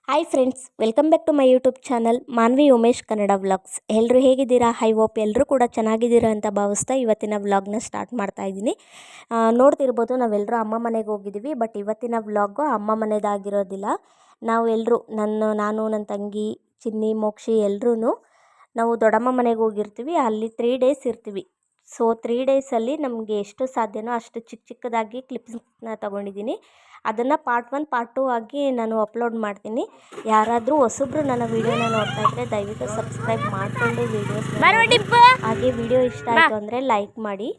Hi friends, welcome back to my YouTube channel Manvi Umesh Kannada vlogs. ಎಲ್ಲರೂ ಹೇಗಿದ್ದೀರಾ? I hope ಎಲ್ಲರೂ ಕೂಡ ಚೆನ್ನಾಗಿದ್ದೀರಾ ಅಂತ ಭಾವಿಸ್ತಾ ಇವತ್ತಿನ ವ್ಲಾಗ್ನ ಸ್ಟಾರ್ಟ್ ಮಾಡ್ತಾ ಇದ್ದೀನಿ. ನೋಡ್ತಿರ್ಬೋದು, ನಾವೆಲ್ಲರೂ ಅಮ್ಮ ಮನೆಗೆ ಹೋಗಿದ್ದೀವಿ. ಬಟ್ ಇವತ್ತಿನ ವ್ಲಾಗು ಅಮ್ಮ ಮನೆಯದಾಗಿರೋದಿಲ್ಲ. ನಾವು ಎಲ್ಲರೂ ನಾನು ನನ್ನ ತಂಗಿ ಚಿನ್ನಿ ಮೋಕ್ಷಿ ಎಲ್ಲರೂ ನಾವು ದೊಡ್ಡಮ್ಮ ಮನೆಗೆ ಹೋಗಿರ್ತೀವಿ. ಅಲ್ಲಿ 3 ಡೇಸ್ ಇರ್ತೀವಿ. ಸೊ 3 ಡೇಸಲ್ಲಿ ನಮಗೆ ಎಷ್ಟು ಸಾಧ್ಯನೋ ಅಷ್ಟು ಚಿಕ್ಕದಾಗಿ ಕ್ಲಿಪ್ಸ್ನ ತೊಗೊಂಡಿದ್ದೀನಿ. ಅದನ್ನು ಪಾರ್ಟ್ 1 ಪಾರ್ಟ್ 2 ಆಗಿ ನಾನು ಅಪ್ಲೋಡ್ ಮಾಡ್ತೀನಿ. ಯಾರಾದರೂ ಹೊಸಬ್ರು ನನ್ನ ವೀಡಿಯೋನ ನೋಡ್ತಾ ಇದ್ದರೆ ದಯವಿಟ್ಟು ಸಬ್ಸ್ಕ್ರೈಬ್ ಮಾಡಿಕೊಂಡು ವೀಡಿಯೋಸ್ ಹಾಗೆ ವಿಡಿಯೋ ಇಷ್ಟ ಆಯಿತು ಅಂದರೆ ಲೈಕ್ ಮಾಡಿ.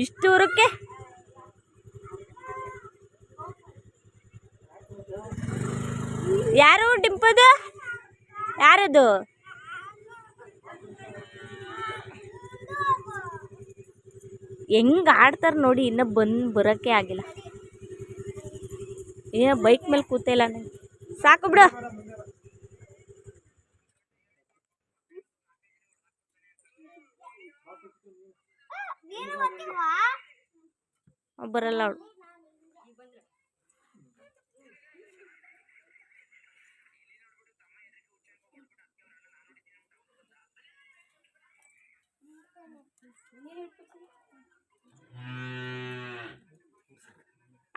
ಇಷ್ಟು ದೂರಕ್ಕೆ ಯಾರು ಡಿಂಪದು? ಯಾರದು? ಹೆಂಗೆ ಆಡ್ತಾರೆ ನೋಡಿ. ಇನ್ನೂ ಬರೋಕ್ಕೆ ಆಗಿಲ್ಲ. ಬೈಕ್ ಮೇಲೆ ಕೂತಿಲ್ಲ ನಂಗೆ. ಸಾಕು ಬಿಡು. ಬರಲ್ಲ ಅವಳು.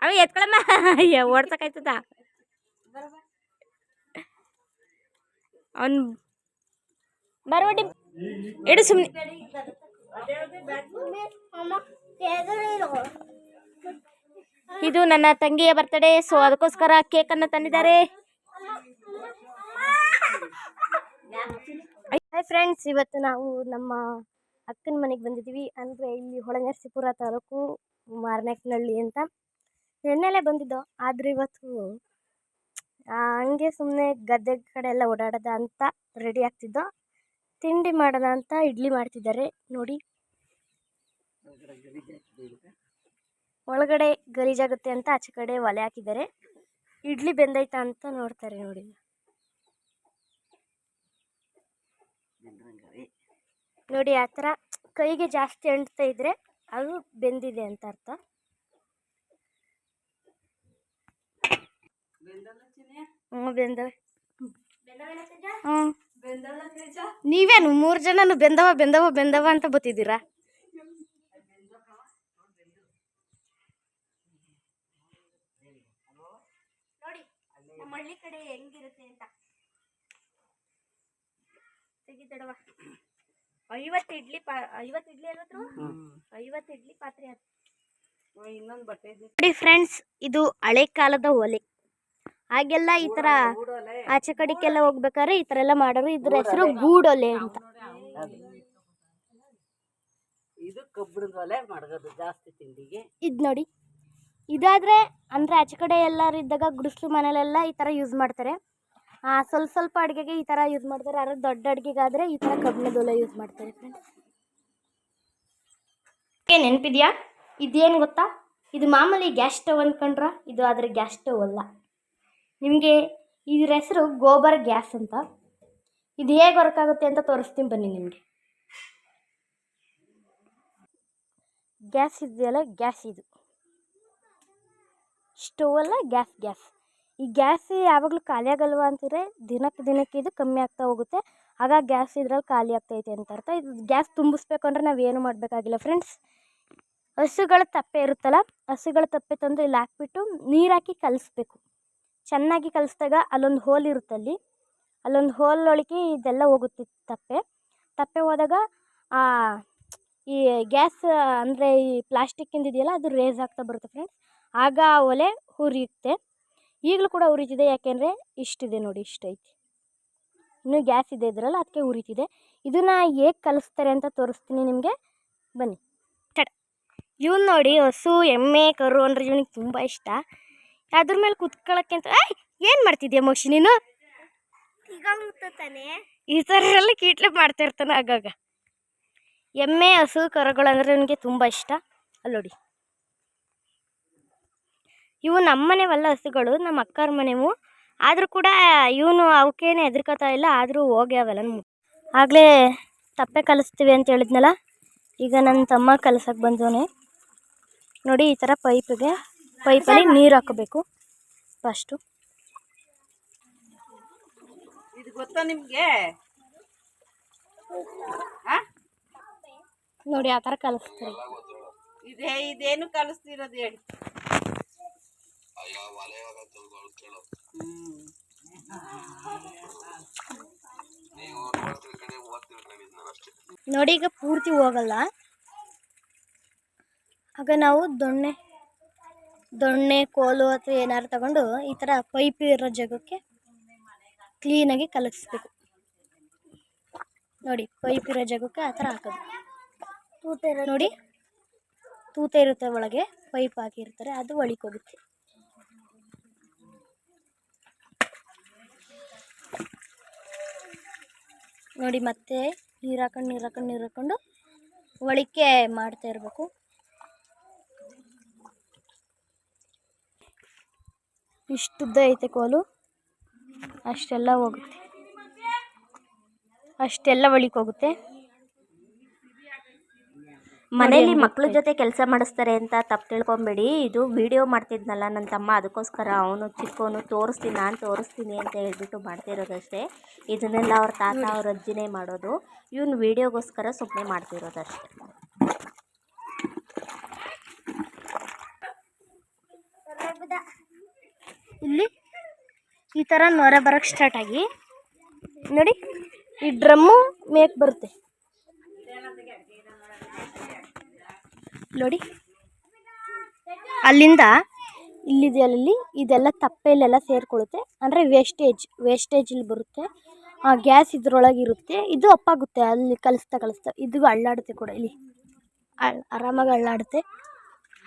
ಅವ ಎತ್ಕೊಳಮ್ಮ. ಓಡ್ಸಕ್ಕಾಯ್ತದ ಅವನ್ ಬರವಡಿ ಇಡು ಸುಮ್ಮನೆ. ಇದು ನನ್ನ ತಂಗಿಯ ಬರ್ತಡೇ. ಸೊ ಅದಕ್ಕೋಸ್ಕರ ಕೇಕನ್ನು ತಂದಿದ್ದಾರೆ. ಹಾಯ್ ಫ್ರೆಂಡ್ಸ್, ಇವತ್ತು ನಾವು ನಮ್ಮ ಅಕ್ಕನ ಮನೆಗೆ ಬಂದಿದ್ದೀವಿ. ಅಂದರೆ ಇಲ್ಲಿ ಹೊಳೆನರಸೀಪುರ ತಾಲೂಕು ಮಾರನೆಕ್ನಹಳ್ಳಿ ಅಂತ. ಎಣ್ಣೆಲೆ ಬಂದಿದ್ದೋ, ಆದರೆ ಇವತ್ತು ಹಂಗೆ ಸುಮ್ಮನೆ ಗದ್ದೆ ಕಡೆ ಎಲ್ಲ ಓಡಾಡೋದ ಅಂತ ರೆಡಿ ಆಗ್ತಿದ್ದೋ. ತಿಂಡಿ ಮಾಡೋಣ ಅಂತ ಇಡ್ಲಿ ಮಾಡ್ತಿದ್ದಾರೆ ನೋಡಿ. ಒಳಗಡೆ ಗಲೀಜಾಗುತ್ತೆ ಅಂತ ಆಚೆ ಕಡೆ ಒಲೆ ಹಾಕಿದ್ದಾರೆ. ಇಡ್ಲಿ ಬೆಂದೈತಾ ಅಂತ ನೋಡ್ತಾರೆ ನೋಡಿ. ನೋಡಿ, ಆ ಥರ ಕೈಗೆ ಜಾಸ್ತಿ ಅಂಟ್ತಾ ಇದ್ರೆ ಅದು ಬೆಂದಿದೆ ಅಂತ ಅರ್ಥ. ಬೆಂದವೆ. ನೀವೇನು 3 ಜನನು ಬೆಂದವ ಬೆಂದವ ಬೆಂದವ ಅಂತ ಬತ್ತಿದ್ದೀರಾ? ನೋಡಿ ನಮ್ಮ ಹಳ್ಳಿ ಕಡೆ ಹೆಂಗಿರುತ್ತೆ ಅಂತ. ತೆಗಿತಡವ. 50 ಇಡ್ಲಿ 50 ಇಡ್ಲಿ ಅಲ್ವತ್ರ 50 ಇಡ್ಲಿ ಪಾತ್ರೆ ಅದು. ಇನ್ನೊಂದು ಬಟ್ಟೆ ನೋಡಿ ಫ್ರೆಂಡ್ಸ್, ಇದು ಹಳೆ ಕಾಲದ ಒಲೆ. ಹಾಗೆಲ್ಲ ಈ ಥರ ಆಚೆ ಕಡೆಗೆಲ್ಲ ಹೋಗ್ಬೇಕಾದ್ರೆ ಈ ಥರ ಎಲ್ಲ ಮಾಡೋರು. ಇದ್ರ ಹೆಸರು ಗೂಡೊಲೆ ಅಂತ. ಇದು ಕಬ್ಬಿಣದ ಒಲೆ ಮಾಡೋದು ಜಾಸ್ತಿ ತಿಂಡಿಗೆ. ಇದು ನೋಡಿ, ಇದಾದರೆ ಅಂದರೆ ಆಚೆ ಕಡೆ ಎಲ್ಲರೂ ಇದ್ದಾಗ ಗುಡಿಸ್ಲು ಮನೇಲೆಲ್ಲ ಈ ಥರ ಯೂಸ್ ಮಾಡ್ತಾರೆ. ಸ್ವಲ್ಪ ಸ್ವಲ್ಪ ಅಡುಗೆಗೆ ಈ ಥರ ಯೂಸ್ ಮಾಡ್ತಾರೆ. ಯಾರು ದೊಡ್ಡ ಅಡುಗೆಗಾದರೆ ಈ ಥರ ಕಬ್ಬಿಣದ ಒಲೆ ಯೂಸ್ ಮಾಡ್ತಾರೆ ಫ್ರೆಂಡ್ಸ್. ನೆನಪಿದೆಯಾ? ಇದೇನು ಗೊತ್ತಾ? ಇದು ಮಾಮೂಲಿ ಗ್ಯಾಸ್ ಸ್ಟವ್ ಅಂದ್ಕೊಂಡ್ರ, ಇದು ಆದರೆ ಗ್ಯಾಸ್ ಸ್ಟವ್ ಅಲ್ಲ. ನಿಮಗೆ ಇದ್ರ ಹೆಸರು ಗೋಬರ್ ಗ್ಯಾಸ್ ಅಂತ. ಇದು ಹೇಗೆ ವರ್ಕ್ ಆಗುತ್ತೆ ಅಂತ ತೋರಿಸ್ತೀನಿ ಬನ್ನಿ ನಿಮಗೆ. ಗ್ಯಾಸ್ ಇದೆಯಲ್ಲ, ಗ್ಯಾಸ್ ಇದು ಸ್ಟವ್ ಅಲ್ಲ, ಗ್ಯಾಸ್. ಈ ಗ್ಯಾಸ್ ಯಾವಾಗಲೂ ಖಾಲಿ ಆಗಲ್ವ ಅಂತಿದ್ರೆ ದಿನಕ್ಕೆ ಇದು ಕಮ್ಮಿ ಆಗ್ತಾ ಹೋಗುತ್ತೆ. ಆಗ ಗ್ಯಾಸ್ ಇದ್ರಲ್ಲಿ ಖಾಲಿ ಆಗ್ತೈತೆ ಅಂತ ಅರ್ಥ. ಇದು ಗ್ಯಾಸ್ ತುಂಬಿಸ್ಬೇಕು ಅಂದರೆ ನಾವೇನು ಮಾಡಬೇಕಾಗಿಲ್ಲ ಫ್ರೆಂಡ್ಸ್. ಹಸುಗಳ ತಪ್ಪೆ ಇರುತ್ತಲ್ಲ, ಹಸುಗಳ ತಪ್ಪೆ ತಂದು ಇಲ್ಲಿ ಹಾಕ್ಬಿಟ್ಟು ನೀರು ಹಾಕಿ ಕಲಿಸ್ಬೇಕು. ಚೆನ್ನಾಗಿ ಕಲಿಸಿದಾಗ ಅಲ್ಲೊಂದು ಹೋಲ್ ಇರುತ್ತಲ್ಲಿ, ಅಲ್ಲೊಂದು ಹೋಲ್ ಒಳಗೆ ಇದೆಲ್ಲ ಹೋಗುತ್ತೆ. ತಪ್ಪೆ ಹೋದಾಗ ಈ ಗ್ಯಾಸ್ ಅಂದರೆ ಈ ಪ್ಲಾಸ್ಟಿಕ್ಕಿಂದ ಇದೆಯಲ್ಲ, ಅದು ರೇಸ್ ಆಗ್ತಾ ಬರುತ್ತೆ ಫ್ರೆಂಡ್ಸ್. ಆಗ ಆ ಒಲೆ ಉರಿಯುತ್ತೆ. ಈಗಲೂ ಕೂಡ ಉರಿತಿದೆ. ಯಾಕೆಂದರೆ ಇಷ್ಟಿದೆ ನೋಡಿ, ಇಷ್ಟೈತಿ. ಇನ್ನೂ ಗ್ಯಾಸ್ ಇದೆ ಇದರಲ್ಲಿ, ಅದಕ್ಕೆ ಉರಿತಿದೆ. ಇದನ್ನು ಹೇಗೆ ಕಲಿಸ್ತಾರೆ ಅಂತ ತೋರಿಸ್ತೀನಿ ನಿಮಗೆ, ಬನ್ನಿ. ಇವನು ನೋಡಿ, ಹಸು ಎಮ್ಮೆ ಕರು ಅಂದರೆ ಇವನಿಗೆ ತುಂಬ ಇಷ್ಟ. ಅದ್ರ ಮೇಲೆ ಕುತ್ಕೊಳ್ಳೋಕ್ಕೆ ಅಂತ ಏನು ಮಾಡ್ತಿದ್ಯಾ ಮೋಕ್ಷಿ ನೀನು? ಈ ಥರ ಎಲ್ಲ ಕೀಟ್ಲೆ ಮಾಡ್ತಾ ಇರ್ತಾನೆ ಆಗಾಗ. ಎಮ್ಮೆ ಹಸು ಕರುಗಳು ಅಂದರೆ ಇವನಿಗೆ ತುಂಬ ಇಷ್ಟ. ಅಲ್ಲಿ ನೋಡಿ, ಇವು ನಮ್ಮ ಮನೆವಲ್ಲ ಹಸುಗಳು, ನಮ್ಮ ಅಕ್ಕರ ಮನೆವು. ಆದರೂ ಕೂಡ ಇವನು ಅವಕ್ಕೇನೆ ಹೆದರ್ಕೋತಾ ಇಲ್ಲ. ಆದರೂ ಹೋಗಿ ಅವೆಲ್ಲ ಆಗಲೇ ತಪ್ಪೆ ಕಲಿಸ್ತೀವಿ ಅಂತ ಹೇಳಿದ್ನಲ್ಲ, ಈಗ ನನ್ನ ತಮ್ಮ ಕಲಸಕ್ಕೆ ಬಂದವನೇ ನೋಡಿ. ಈ ಥರ ಪೈಪಲ್ಲಿ ನೀರು ಹಾಕಬೇಕು. ಫಸ್ಟು. ಇದು ಗೊತ್ತಾ ನಿಮ್ಗೆ? ನೋಡಿ ಆ ಥರ ಕಲಿಸ್ತಾರೆ. ಇದೇನು ಕಲಿಸ್ತಿರೋದು ಹೇಳಿ. ನೋಡಿ ಈಗ ಪೂರ್ತಿ ಹೋಗಲ್ಲ. ಆಗ ನಾವು ದೊಣ್ಣೆ ಕೋಲು ಅಥವಾ ಏನಾದ್ರು ತಗೊಂಡು ಈ ಥರ ಪೈಪ್ ಇರೋ ಜಾಗಕ್ಕೆ ಕ್ಲೀನಾಗಿ ಕಲಗಿಸ್ಬೇಕು. ನೋಡಿ ಪೈಪ್ ಇರೋ ಜಾಗಕ್ಕೆ ಆ ಥರ ಹಾಕೋದು. ನೋಡಿ ತೂತ ಇರುತ್ತೆ, ಒಳಗೆ ಪೈಪ್ ಹಾಕಿರ್ತಾರೆ, ಅದು ಒಳಗೆ ಹೋಗುತ್ತೆ. ನೋಡಿ ಮತ್ತೆ ನೀರು ಹಾಕೊಂಡು ಒಳಿಕೆ ಮಾಡ್ತಾ ಇರಬೇಕು. ಇಷ್ಟುದ್ದ ಐತೆ ಕೋಲು, ಅಷ್ಟೆಲ್ಲ ಹೋಗುತ್ತೆ, ಅಷ್ಟೆಲ್ಲ ಒಳಿಕೆ ಹೋಗುತ್ತೆ. ಮನೇಲಿ ಮಕ್ಳ ಜೊತೆ ಕೆಲಸ ಮಾಡಿಸ್ತಾರೆ ಅಂತ ತಪ್ಪು ತಿಳ್ಕೊಬೇಡಿ. ಇದು ವಿಡಿಯೋ ಮಾಡ್ತಿದ್ನಲ್ಲ ನನ್ನ ತಮ್ಮ, ಅದಕ್ಕೋಸ್ಕರ ಅವನು ಚಿಕ್ಕವನು ನಾನು ತೋರಿಸ್ತೀನಿ ಅಂತ ಹೇಳ್ಬಿಟ್ಟು ಮಾಡ್ತಿರೋದಷ್ಟೇ. ಇದನ್ನೆಲ್ಲ ಅವ್ರ ತಾತ ಅವ್ರ ಅಜ್ಜಿನೇ ಮಾಡೋದು. ಇವನು ವಿಡಿಯೋಗೋಸ್ಕರ ಸುಮ್ಮನೆ ಮಾಡ್ತಿರೋದಷ್ಟೇ. ಇಲ್ಲಿ ಈ ಥರ ನೊರ ಬರೋಕ್ಕೆ ಸ್ಟಾರ್ಟ್ ಆಗಿ ನೋಡಿ ಈ ಡ್ರಮ್ಮು ಮೇಕ್ ಬರುತ್ತೆ. ನೋಡಿ ಅಲ್ಲಿಂದ ಇಲ್ಲಿದೆಯಲ್ಲಿ ಇದೆಲ್ಲ ತಪ್ಪೆಲೆಲ್ಲ ಸೇರಿಕೊಳ್ಳುತ್ತೆ, ಅಂದರೆ ವೇಸ್ಟೇಜ್ ಇಲ್ಲಿ ಬರುತ್ತೆ. ಆ ಗ್ಯಾಸ್ ಇದ್ರೊಳಗೆ ಇರುತ್ತೆ, ಇದು ಅಪ್ಪಾಗುತ್ತೆ ಅಲ್ಲಿ ಕಲಿಸ್ತಾ ಇದು ಅಳ್ಳಾಡುತ್ತೆ ಕೂಡ. ಇಲ್ಲಿ ಆರಾಮಾಗಿ ಅಳ್ಳಾಡುತ್ತೆ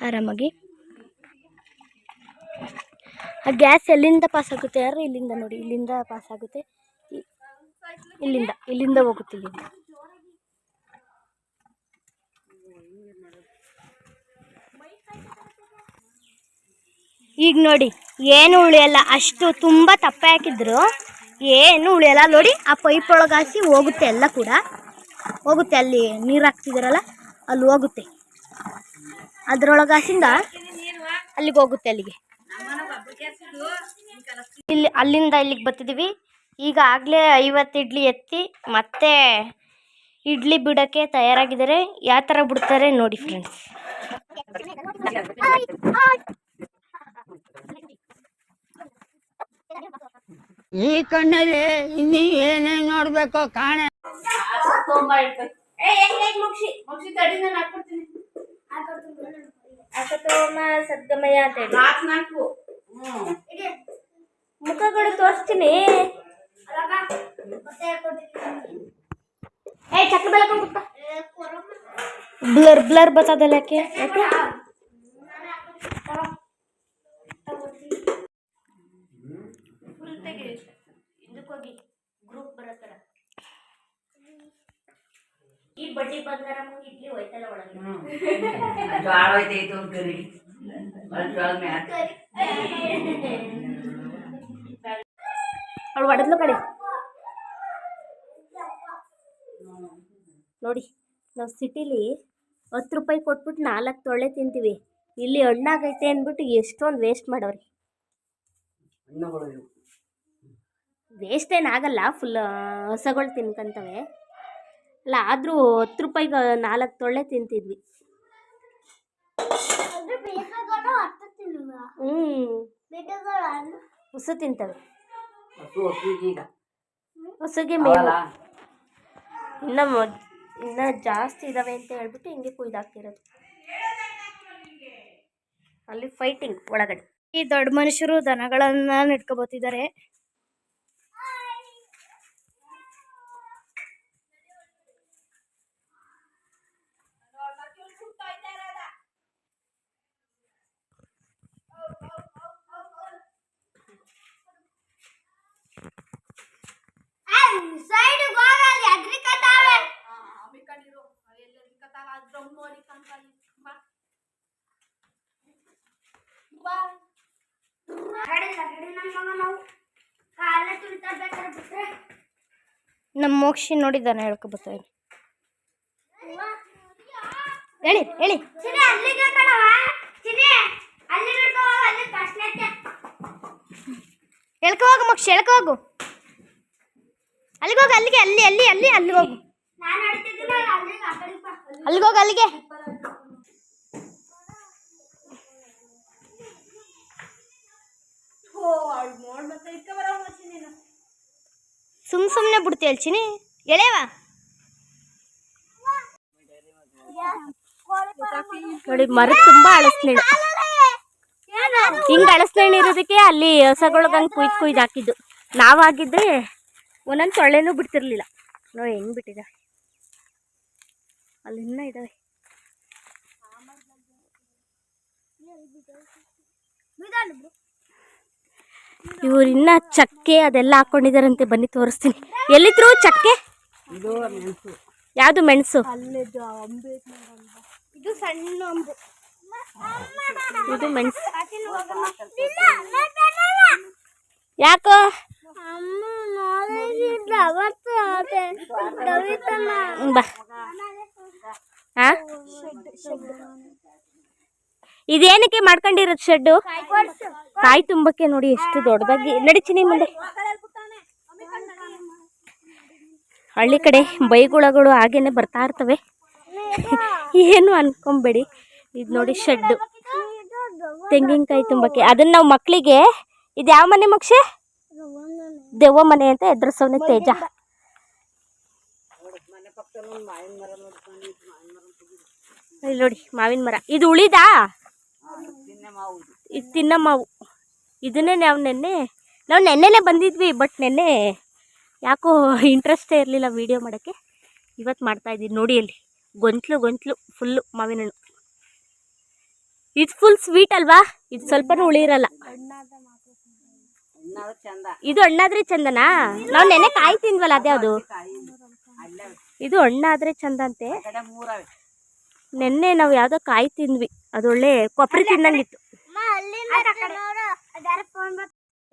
ಆರಾಮಾಗಿ. ಆ ಗ್ಯಾಸ್ ಎಲ್ಲಿಂದ ಪಾಸ್ ಆಗುತ್ತೆ ಅಂದರೆ ಇಲ್ಲಿಂದ. ನೋಡಿ ಇಲ್ಲಿಂದ ಪಾಸ್ ಆಗುತ್ತೆ, ಇಲ್ಲಿಂದ ಹೋಗುತ್ತೆ. ಇಲ್ಲಿಂದ ಈಗ ನೋಡಿ ಏನು ಉಳಿಯಲ್ಲ, ಅಷ್ಟು ತುಂಬ ತಪ್ಪೆ ಹಾಕಿದ್ರು ಏನು ಉಳಿಯಲ್ಲ. ನೋಡಿ ಆ ಪೈಪ್ ಒಳಗೆ ಹಾಕಿ ಹೋಗುತ್ತೆ, ಎಲ್ಲ ಕೂಡ ಹೋಗುತ್ತೆ. ಅಲ್ಲಿ ನೀರು ಹಾಕ್ತಿದಾರಲ್ಲ ಅಲ್ಲಿ ಹೋಗುತ್ತೆ, ಅದ್ರೊಳಗೆ ಹಾಕಿಂದ ಅಲ್ಲಿಗೆ ಹೋಗುತ್ತೆ. ಅಲ್ಲಿಂದ ಇಲ್ಲಿಗೆ ಬರ್ತಿದ್ದೀವಿ. ಈಗ ಆಗಲೇ 50 ಇಡ್ಲಿ ಎತ್ತಿ ಮತ್ತೆ ಇಡ್ಲಿ ಬಿಡೋಕ್ಕೆ ತಯಾರಾಗಿದ್ದಾರೆ. ಯಾವ ಥರ ಬಿಡ್ತಾರೆ ನೋಡಿ ಫ್ರೆಂಡ್ಸ್. ಈ ಕಣ್ಣಲ್ಲಿ ಇನ್ನೀ ಏನೇನ್ ನೋಡ್ಬೇಕೋ ಕಾಣೆ. ಸದ್ಗಮಯ ಅಂತ ಹೇಳಿ ಮುಖಗಳು ತೋರಿಸ್ತೀನಿ. ಚಕ್ರ ಬೆಳಕ ಬ್ಲರ್ ಬರ್ತದಲ್ಲ, ಯಾಕೆ ಇದಕ್ಕೋಗಿ ಗ್ರೂಪ್ ಬರತ್ತರ ಈ ಬಡ್ಡಿ ಬಂಗಾರ ಇಡ್ಲಿ ಹೋಯ್ತಲ್ಲ ಒಳಗೆ. ಅವಳು ಹೊಡೆದ್ಲು ಕಡೆ. ನೋಡಿ ನಾವು ಸಿಟಿಲಿ 10 ರೂಪಾಯಿ ಕೊಟ್ಬಿಟ್ಟು 4 ತೊಳೆ ತಿಂತೀವಿ. ಇಲ್ಲಿ ಹಣ್ಣಾಗೈತೆ ಅಂದ್ಬಿಟ್ಟು ಎಷ್ಟೊಂದು ವೇಸ್ಟ್ ಮಾಡೋರಿ. ವೇಸ್ಟ್ ಏನಾಗಲ್ಲ, ಫುಲ್ ಹಸಗಳು ತಿನ್ಕೊಂತವೆ ಅಲ್ಲ. ಆದರೂ 10 ರೂಪಾಯಿಗೆ 4 ತೊಳೆ ತಿಂತಿದ್ವಿ. ಹುಸು ತಿಂತವೆ, ಹೊಸಗೆ ಮೇವು. ಇನ್ನು ಜಾಸ್ತಿ ಇದಾವೆ ಅಂತ ಹೇಳ್ಬಿಟ್ಟು ಹಿಂಗೆ ಕುಯ್ದಾಕ್ತಿರೋದು. ಅಲ್ಲಿ ಫೈಟಿಂಗ್ ಒಳಗಡೆ. ಈ ದೊಡ್ಡ ಮನುಷ್ಯರು ದನಗಳನ್ನ ನೆಟ್ಕೊಬತ್ತಿದ್ದಾರೆ. ನಮ್ಮ ಮೋಕ್ಷಿ ನೋಡಿದ್ದಾನೆ ಹೇಳ್ಕೊಬರ್ತಾರೆ. ಹೇಳಿ ಎಳ್ಕೊ ಹೋಗು ಮಕ್ಷ, ಎಳ್ಕೊ ಹೋಗು. ಅಲ್ಲಿಗೆ ಹೋಗು, ಅಲ್ಲಿಗೆ, ಅಲ್ಲಿಗೆ ಹೋಗು. ಅಲ್ಲಿಗೆ ಹೋಗು, ಅಲ್ಲಿಗೆ. ಸುಮ್ಮನೆ ಬಿಡ್ತೀಯ ಚಿನಿ, ಎಳೆವಾ ನೋಡಿ. ಮರ ತುಂಬಾ ಅಳಸ್ನೇಳು. ಹಿಂಗೆ ಅಳಸ್ನೇಳು ಇರೋದಕ್ಕೆ ಅಲ್ಲಿ ಹಸಗೊಳಗೆ ಹಂಗೆ ಕುಯ್ದು ಹಾಕಿದ್ದು. ನಾವಾಗಿದ್ರೆ ಒಂದೊಂದು ಸೊಳ್ಳೆನೂ ಬಿಡ್ತಿರ್ಲಿಲ್ಲ. ನೋಡಿ ಹೆಂಗ್ ಬಿಟ್ಟಿದ್ದಾವೆ, ಅಲ್ಲಿ ಇನ್ನೂ ಇದ್ದಾವೆ. ಇವ್ರು ಇನ್ನ ಚಕ್ಕೆ ಅದೆಲ್ಲ ಹಾಕೊಂಡಿದಾರಂತೆ. ಬನ್ನಿ ತೋರಿಸ್ತೀನಿ. ಎಲ್ಲಿದ್ರು ಚಕ್ಕೆ? ಯಾವುದು ಮೆಣಸು? ಇದು ಸಣ್ಣ ಅಂಬು, ಇದು ಮೆಣಸು. ಯಾಕೋ ಬಾ. ಹಾ, ಇದೇನಕ್ಕೆ ಮಾಡ್ಕೊಂಡಿರೋದು ಶೆಡ್ಡು? ಕಾಯಿ ತುಂಬಕ್ಕೆ. ನೋಡಿ ಎಷ್ಟು ದೊಡ್ಡದಾಗಿ. ನಡಿಚಿನಿ ಮುಂದೆ. ಹಳ್ಳಿ ಕಡೆ ಬೈಗುಳಗಳು ಹಾಗೇನೆ ಬರ್ತಾ ಇರ್ತವೆ, ಏನು ಅನ್ಕೊಂಬೇಡಿ. ಇದು ನೋಡಿ ಶೆಡ್ಡು, ತೆಂಗಿನಕಾಯಿ ತುಂಬಕ್ಕೆ. ಅದನ್ನ ನಾವು ಮಕ್ಕಳಿಗೆ, ಇದು ಯಾವ ಮನೆ ಮಕ್ಷೆ? ದೆವ್ವ ಮನೆ ಅಂತ ಎದುರಿಸೋನೆ ತೇಜ. ಇಲ್ಲಿ ನೋಡಿ ಮಾವಿನ ಮರ. ಇದು ಉಳಿದಾ? ಇದು ತಿನ್ನ ಮಾವು. ಇದನ್ನೇ ನಾವು ನೆನ್ನೆನೇ ಬಂದಿದ್ವಿ. ಬಟ್ ನೆನ್ನೆ ಯಾಕೋ ಇಂಟ್ರೆಸ್ಟೇ ಇರಲಿಲ್ಲ ವಿಡಿಯೋ ಮಾಡೋಕ್ಕೆ. ಇವತ್ತು ಮಾಡ್ತಾಯಿದ್ದೀನಿ. ನೋಡಿ ಅಲ್ಲಿ ಗೊಂತ್ಲು ಫುಲ್ಲು ಮಾವಿನ ಹಣ್ಣು. ಇದು ಫುಲ್ ಸ್ವೀಟ್ ಅಲ್ವಾ? ಇದು ಸ್ವಲ್ಪನೂ ಉಳಿರಲ್ಲ. ಇದು ಹಣ್ಣಾದ್ರೆ ಚಂದನಾ? ನಾವು ನೆನ್ನೆ ಕಾಯಿ ತಿಂದ್ವಲ್ಲ, ಅದೇ ಅದು. ಇದು ಹಣ್ಣಾದ್ರೆ ಚಂದ ಅಂತೆ. ನೆನ್ನೆ ನಾವು ಯಾವುದೋ ಕಾಯಿ ತಿಂದ್ವಿ, ಅದೊಳ್ಳೆ ಕೊಬ್ಬರಿ ತಿನ್ನಂಗಿತ್ತು.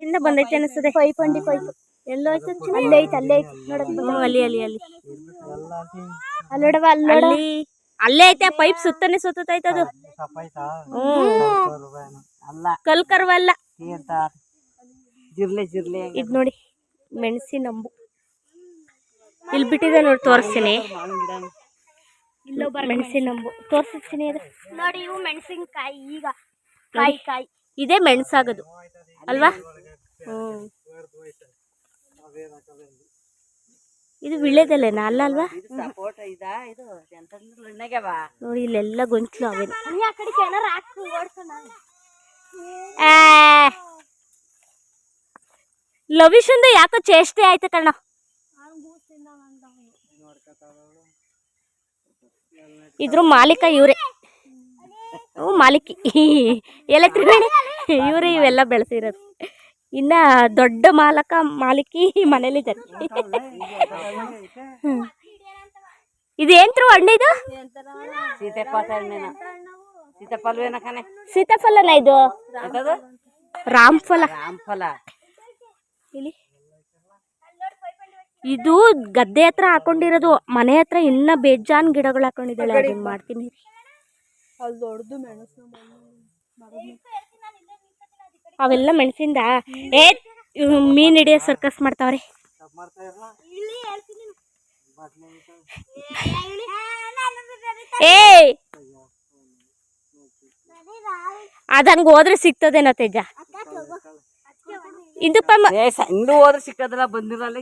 ಇಂದ ಬಂದೈತೆ ಅನಿಸ್ತದೆ. ಪೈಪ್ ಎಲ್ಲೋ ಐತೆ. ಅಲ್ಲೇ ಐತೆ ನೋಡೋದು. ಅಲ್ಲಿ ನೋಡವ, ಅಲ್ಲೇ ಐತೆ. ಪೈಪ್ ಸುತ್ತನೆ ಸುತ್ತೈತೆ ಅದು. ಕಲ್ ಕರ್ವಲ್ಲ. ಇದು ನೋಡಿ ಮೆಣಸಿನ ಅಂಬು. ಇಲ್ಲಿ ಬಿಟ್ಟಿದೆ ನೋಡಿ, ತೋರಿಸ್ತೀನಿ. ಇಲ್ಲೊಬ್ಬ ಮೆಣಸಿನ ಅಂಬು ತೋರಿಸ್ತೀನಿ. ಅದು ನೋಡಿ, ಇವು ಮೆಣಸಿನಕಾಯಿ. ಈಗ ಕಾಯಿ ಇದೇ ಮೆಣಸಾಗದು ಅಲ್ವಾ? ಇದು ವಿಳ್ಯದೆಲೆನಾ? ಅಲ್ವಾ? ನೋಡಿ ಇಲ್ಲೆಲ್ಲ ಗೊಂಚಲು ಅವೇ. ಲವಿಶಂದು ಯಾಕೋ ಚೇಷ್ಟೆ ಆಯ್ತು ಕಣ. ಇದ್ರ ಮಾಲೀಕ ಇವ್ರೆ, ಮಾಲಿಕಿ ಎಲ್ಲ ತ್ರಿವೇಣಿ ಇವ್ರೆ ಇವೆಲ್ಲ ಬೆಳೆಸಿರೋದು. ಇನ್ನ ದೊಡ್ಡ ಮಾಲಿಕಿ ಮನೇಲಿದ್ದಾರೆ. ಇದೇಂತ್ರು ಹಣ್ಣಿದು? ಸೀತಾಫಲನ ಇದು? ರಾಮ್ಫಲ. ಇಲ್ಲಿ ಇದು ಗದ್ದೆ ಹತ್ರ ಹಾಕೊಂಡಿರೋದು. ಮನೆ ಹತ್ರ ಇನ್ನ ಬೇಜಾನ್ ಗಿಡಗಳು ಹಾಕೊಂಡಿದ್ದಾಳೆ. ಅದನ್ನ ಮಾಡ್ತೀನಿ. ಅವೆಲ್ಲ ಮೆಣಸಿಂದ. ಮೀನ್ ಹಿಡಿಯೋ ಸರ್ಕಸ್ ಮಾಡ್ತಾವ್ರೆ. ಅದಂಗ ಹೋದ್ರೆ ಸಿಗ್ತದೇನ ತೇಜ? ಇಂದಪ್ಪ ಹೋದ್ರೆ ಸಿಕ್ಕದಲ್ಲ, ಬಂದಿರಲ್ಲ.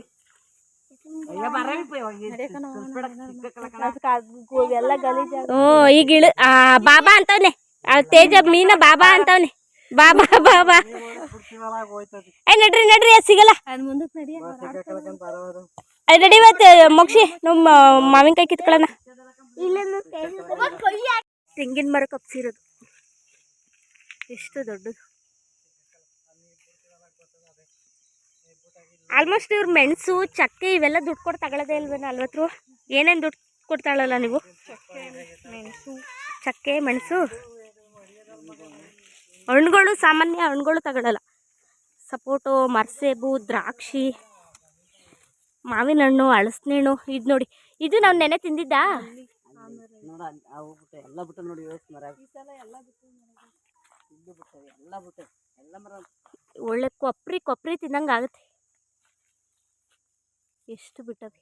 ಈಗ ಬಾಬಾ ಅಂತವ್ನೆ ತೇಜ. ಮೀನ ಬಾಬಾ ಅಂತವ್ನೆ. ಬಾಬಾ ನಡ್ರಿ ಸಿಗಲ್ಲ. ನಡಿ ಇವತ್ತು ಮೋಕ್ಷಿ ನಮ್ಮ ಮಾವಿನಕಾಯಿ ಕಿತ್ಕೊಳ್ಳೋಣ. ತೆಂಗಿನ ಮರ ಕಪ್ಸಿರೋದು ಎಷ್ಟು ದೊಡ್ಡದು. ಆಲ್ಮೋಸ್ಟ್ ಇವ್ರು ಮೆಣಸು, ಚಕ್ಕೆ ಇವೆಲ್ಲ ದುಡ್ಡು ಕೊಟ್ಟು ತಗೊಳ್ಳೋದೇ ಇಲ್ವೇ? 40 ರೂಪಾ. ಏನೇನು ದುಡ್ಡು ಕೊಡ್ತಾಳಲ್ಲ ನೀವು? ಚಕ್ಕೆ ಮೆಣಸು, ಹಣ್ಣುಗಳು. ಸಾಮಾನ್ಯ ಹಣ್ಣುಗಳು ತಗೊಳ್ಳಲ್ಲ. ಸಪೋಟೊ, ಮರ್ಸೇಬು, ದ್ರಾಕ್ಷಿ, ಮಾವಿನ ಹಣ್ಣು, ಹಳಸನೆ ಹಣ್ಣು. ಇದು ನೋಡಿ, ಇದು ನಾವು ನೆನೆ ತಿಂದಿದ್ದ. ಒಳ್ಳೆ ಕೊಬ್ಬರಿ ತಿಂದಂಗೆ ಆಗುತ್ತೆ. ಎಷ್ಟು ಬಿಟ್ಟವೆ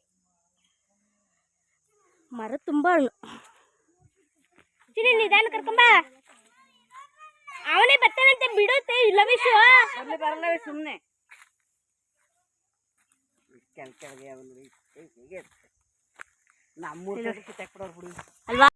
ಮರ ತುಂಬ ಹಣ್ಣು. ಚಿನಿ ನಿಧಾನ ಕರ್ಕೊಂಬ, ಅವನೇ ಬರ್ತಾನಂತೆ ಬಿಡುತ್ತೆ. ಲವೇಶು ಬರಲ್ಲ ಸುಮ್ಮನೆ ಕೆಳಗೆ ನಮ್ಮೂರ ಕಿತ್ತಾಕ್ಬಿಡೋರು ಬಿಡಿ ಅಲ್ವಾ.